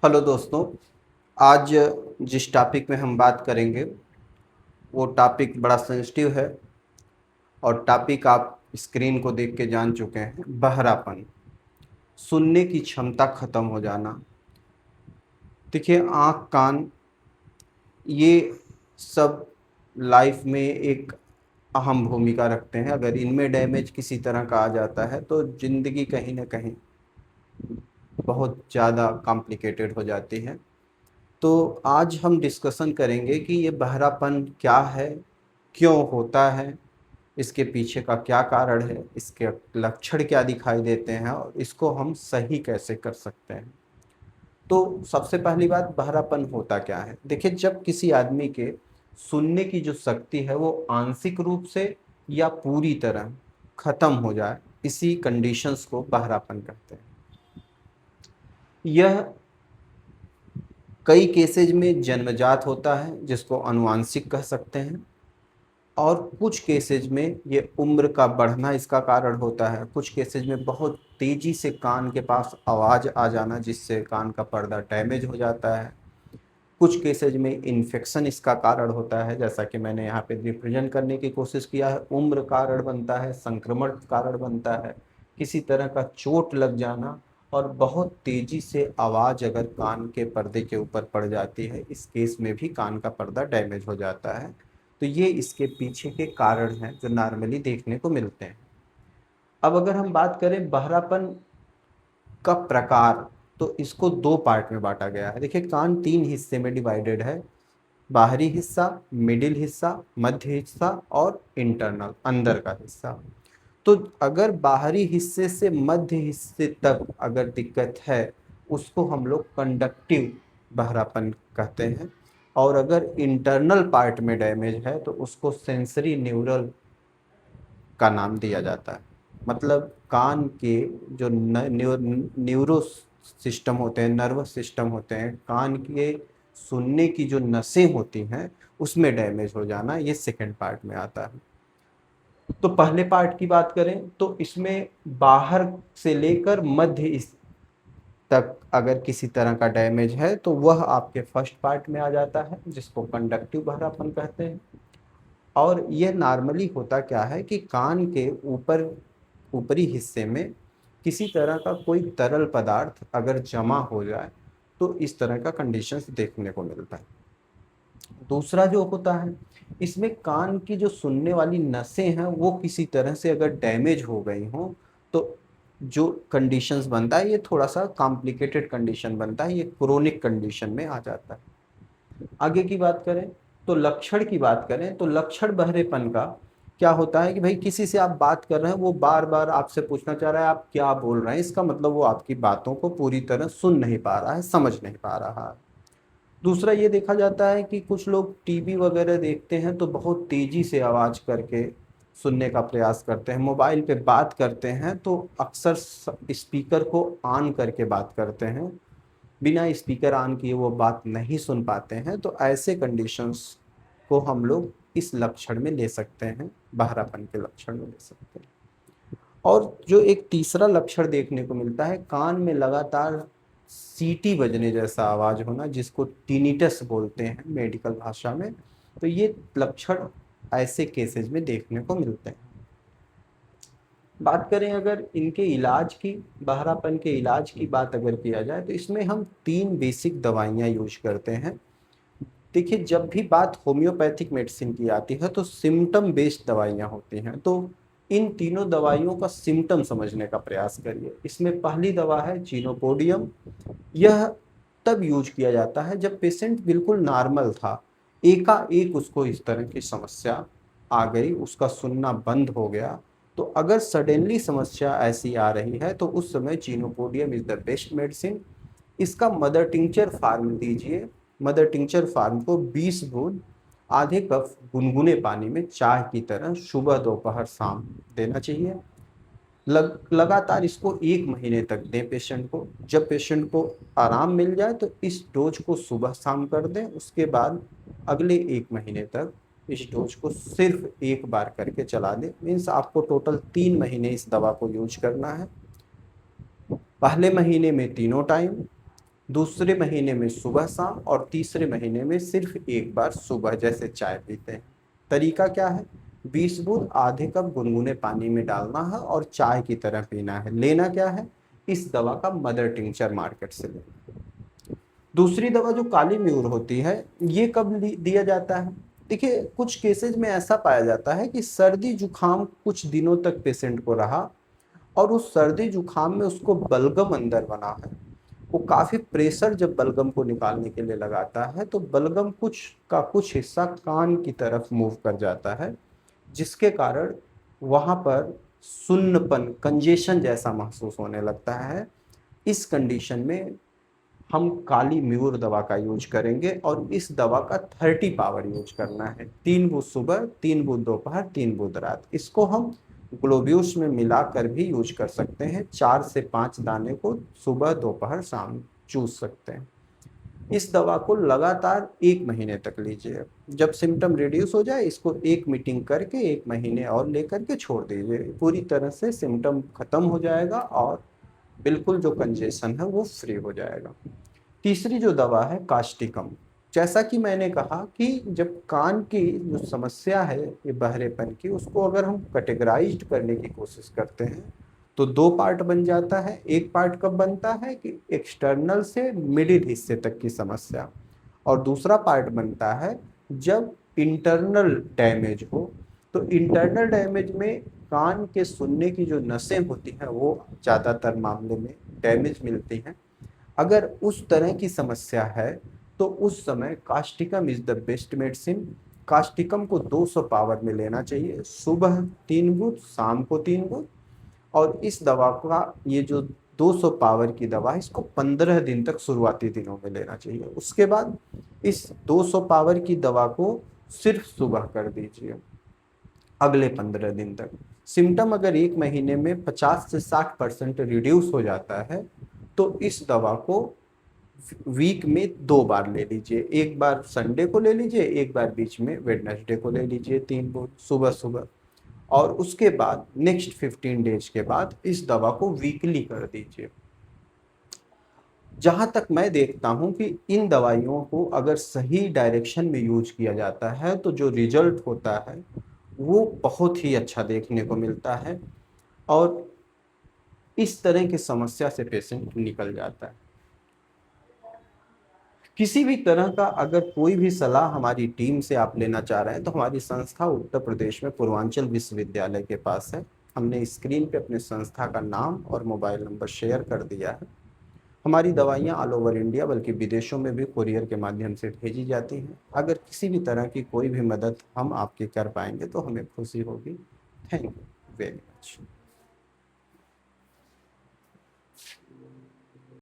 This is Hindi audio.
हेलो दोस्तों। आज जिस टॉपिक में हम बात करेंगे वो टॉपिक बड़ा सेंसिटिव है और टॉपिक आप स्क्रीन को देख के जान चुके हैं। बहरापन, सुनने की क्षमता खत्म हो जाना। देखिए, आँख कान ये सब लाइफ में एक अहम भूमिका रखते हैं। अगर इनमें डैमेज किसी तरह का आ जाता है तो ज़िंदगी कहीं ना कहीं बहुत ज़्यादा कॉम्प्लिकेटेड हो जाती है। तो आज हम डिस्कशन करेंगे कि ये बहरापन क्या है, क्यों होता है, इसके पीछे का क्या कारण है, इसके लक्षण क्या दिखाई देते हैं और इसको हम सही कैसे कर सकते हैं। तो सबसे पहली बात, बहरापन होता क्या है। देखिए, जब किसी आदमी के सुनने की जो शक्ति है वो आंशिक रूप से या पूरी तरह खत्म हो जाए, इसी कंडीशंस को बहरापन कहते हैं। यह कई केसेज में जन्मजात होता है जिसको अनुवांशिक कह सकते हैं, और कुछ केसेज में ये उम्र का बढ़ना इसका कारण होता है। कुछ केसेज में बहुत तेज़ी से कान के पास आवाज़ आ जाना जिससे कान का पर्दा डैमेज हो जाता है। कुछ केसेज में इन्फेक्शन इसका कारण होता है, जैसा कि मैंने यहाँ पे रिप्रेजेंट करने की कोशिश किया है। उम्र कारण बनता है, संक्रमण कारण बनता है, किसी तरह का चोट लग जाना, और बहुत तेज़ी से आवाज़ अगर कान के पर्दे के ऊपर पड़ जाती है, इस केस में भी कान का पर्दा डैमेज हो जाता है। तो ये इसके पीछे के कारण हैं जो नॉर्मली देखने को मिलते हैं। अब अगर हम बात करें बहरापन का प्रकार, तो इसको दो पार्ट में बांटा गया है। देखिए, कान तीन हिस्से में डिवाइडेड है: बाहरी हिस्सा, मिडिल हिस्सा, मध्य हिस्सा और इंटरनल, अंदर का हिस्सा। तो अगर बाहरी हिस्से से मध्य हिस्से तक अगर दिक्कत है, उसको हम लोग कंडक्टिव बहरापन कहते हैं। और अगर इंटरनल पार्ट में डैमेज है तो उसको सेंसरी न्यूरल का नाम दिया जाता है। मतलब कान के जो न्यूरो सिस्टम होते हैं, नर्वस सिस्टम होते हैं, कान के सुनने की जो नसें होती हैं उसमें डैमेज हो जाना, ये सेकंड पार्ट में आता है। तो पहले पार्ट की बात करें तो इसमें बाहर से लेकर मध्य इस तक अगर किसी तरह का डैमेज है तो वह आपके फर्स्ट पार्ट में आ जाता है, जिसको कंडक्टिव बहरापन कहते हैं। और यह नॉर्मली होता क्या है कि कान के ऊपर ऊपरी हिस्से में किसी तरह का कोई तरल पदार्थ अगर जमा हो जाए तो इस तरह का कंडीशंस देखने को मिलता है। दूसरा जो होता है, इसमें कान की जो सुनने वाली नसें हैं वो किसी तरह से अगर डैमेज हो गई हों तो जो कंडीशंस बनता है ये थोड़ा सा कॉम्प्लिकेटेड कंडीशन बनता है, ये क्रोनिक कंडीशन में आ जाता है। आगे की बात करें तो लक्षण की बात करें तो लक्षण बहरेपन का क्या होता है कि भाई किसी से आप बात कर रहे हैं, वो बार बार आपसे पूछना चाह रहा है आप क्या बोल रहे हैं। इसका मतलब वो आपकी बातों को पूरी तरह सुन नहीं पा रहा है, समझ नहीं पा रहा है। दूसरा ये देखा जाता है कि कुछ लोग टीवी वगैरह देखते हैं तो बहुत तेजी से आवाज करके सुनने का प्रयास करते हैं। मोबाइल पे बात करते हैं तो अक्सर स्पीकर को ऑन करके बात करते हैं, बिना स्पीकर ऑन किए वो बात नहीं सुन पाते हैं। तो ऐसे कंडीशंस को हम लोग इस लक्षण में ले सकते हैं, बहरापन के लक्षण में ले सकते हैं। और जो एक तीसरा लक्षण देखने को मिलता है, कान में लगातार सीटी बजने जैसा आवाज होना, जिसको टिनिटस बोलते हैं मेडिकल भाषा में। तो ये लक्षण ऐसे केसेस में देखने को मिलते हैं। बात करें अगर इनके इलाज की, बहरापन के इलाज की बात अगर किया जाए तो इसमें हम तीन बेसिक दवाइयाँ यूज करते हैं। देखिए, जब भी बात होम्योपैथिक मेडिसिन की आती है तो सिम्टम बेस्ड दवाइयाँ होती हैं। तो इन तीनों दवाइयों का सिम्टम समझने का प्रयास करिए। इसमें पहली दवा है जीनोपोडियम। यह तब यूज किया जाता है जब पेशेंट बिल्कुल नॉर्मल था, एकाएक उसको इस तरह की समस्या आ गई, उसका सुनना बंद हो गया। तो अगर सडनली समस्या ऐसी आ रही है तो उस समय जीनोपोडियम इज द बेस्ट मेडिसिन। इसका मदर टिंचर फार्म दीजिए। मदर टिंचर फार्म को 20 बूंद आधे कप गुनगुने पानी में चाय की तरह सुबह दोपहर शाम देना चाहिए। लगातार इसको 1 महीने तक दें पेशेंट को। जब पेशेंट को आराम मिल जाए तो इस डोज को सुबह शाम कर दें। उसके बाद अगले 1 महीने तक इस डोज को सिर्फ एक बार करके चला दें। मीन्स आपको टोटल 3 महीने इस दवा को यूज करना है। पहले महीने में तीनों टाइम, दूसरे महीने में सुबह शाम, और तीसरे महीने में सिर्फ एक बार सुबह, जैसे चाय पीते हैं। तरीका क्या है? 20 बूंद आधे कप गुनगुने पानी में डालना है और चाय की तरह पीना है। लेना क्या है? इस दवा का मदर टिंचर मार्केट से लेना। दूसरी दवा जो काली म्यूर होती है, ये कब दिया जाता है? देखिए, कुछ केसेज में ऐसा पाया जाता है कि सर्दी जुकाम कुछ दिनों तक पेशेंट को रहा, और उस सर्दी जुकाम में उसको बलगम अंदर बना है। वो काफी प्रेशर जब बलगम को निकालने के लिए लगाता है, तो बलगम कुछ हिस्सा कान की तरफ मूव कर जाता है, जिसके कारण वहां पर सुन्नपन, कंजेशन जैसा महसूस होने लगता है। इस कंडीशन में हम काली म्यूर दवा का यूज करेंगे, और इस दवा का 30 पावर यूज करना है। 3 बूंद सुबह, 3 बूंद दोपहर, 3 बूंद रात। इसको हम ग्लोब्यूस में मिलाकर भी यूज कर सकते हैं। 4 से 5 दाने को सुबह दोपहर शाम चूस सकते हैं। इस दवा को लगातार 1 महीने तक लीजिए। जब सिम्टम रिड्यूस हो जाए, इसको एक मीटिंग करके 1 महीने और लेकर के छोड़ दीजिए। पूरी तरह से सिम्टम खत्म हो जाएगा और बिल्कुल जो कंजेशन है वो फ्री हो जाएगा। तीसरी जो दवा है कास्टिकम। जैसा कि मैंने कहा कि जब कान की जो समस्या है, ये बहरेपन की, उसको अगर हम कैटेगराइज्ड करने की कोशिश करते हैं, तो 2 पार्ट बन जाता है। एक पार्ट कब बनता है कि एक्सटर्नल से मिडिल हिस्से तक की समस्या, और दूसरा पार्ट बनता है जब इंटरनल डैमेज हो। तो इंटरनल डैमेज में कान के सुनने की जो नसें होती हैं वो ज़्यादातर मामले में डैमेज मिलती हैं। अगर उस तरह की समस्या है, तो उस समय causticum is the best medicine. Causticum को 200 पावर में लेना चाहिए, सुबह 3 बूंद, शाम को 3 बूंद। और इस दवा का, ये जो 200 पावर की दवा है, इसको 15 दिन तक शुरुआती दिनों में लेना चाहिए। उसके बाद इस 200 पावर की दवा को सिर्फ सुबह कर दीजिए अगले 15 दिन तक। सिम्टम अगर 1 महीने में 50 से 60% रिड्यूस हो जाता है, तो इस दवा को वीक में 2 बार ले लीजिए। एक बार संडे को ले लीजिए, एक बार बीच में वेडनेसडे को ले लीजिए, 3 बूंद सुबह सुबह। और उसके बाद नेक्स्ट 15 डेज के बाद इस दवा को वीकली कर दीजिए। जहां तक मैं देखता हूं कि इन दवाइयों को अगर सही डायरेक्शन में यूज किया जाता है, तो जो रिजल्ट होता है वो बहुत ही अच्छा देखने को मिलता है, और इस तरह की समस्या से पेशेंट निकल जाता है। किसी भी तरह का अगर कोई भी सलाह हमारी टीम से आप लेना चाह रहे हैं, तो हमारी संस्था उत्तर प्रदेश में पूर्वांचल विश्वविद्यालय के पास है। हमने स्क्रीन पे अपने संस्था का नाम और मोबाइल नंबर शेयर कर दिया है। हमारी दवाइयाँ ऑल ओवर इंडिया, बल्कि विदेशों में भी कुरियर के माध्यम से भेजी जाती हैं। अगर किसी भी तरह की कोई भी मदद हम आपकी कर पाएंगे तो हमें खुशी होगी। Thank you very much.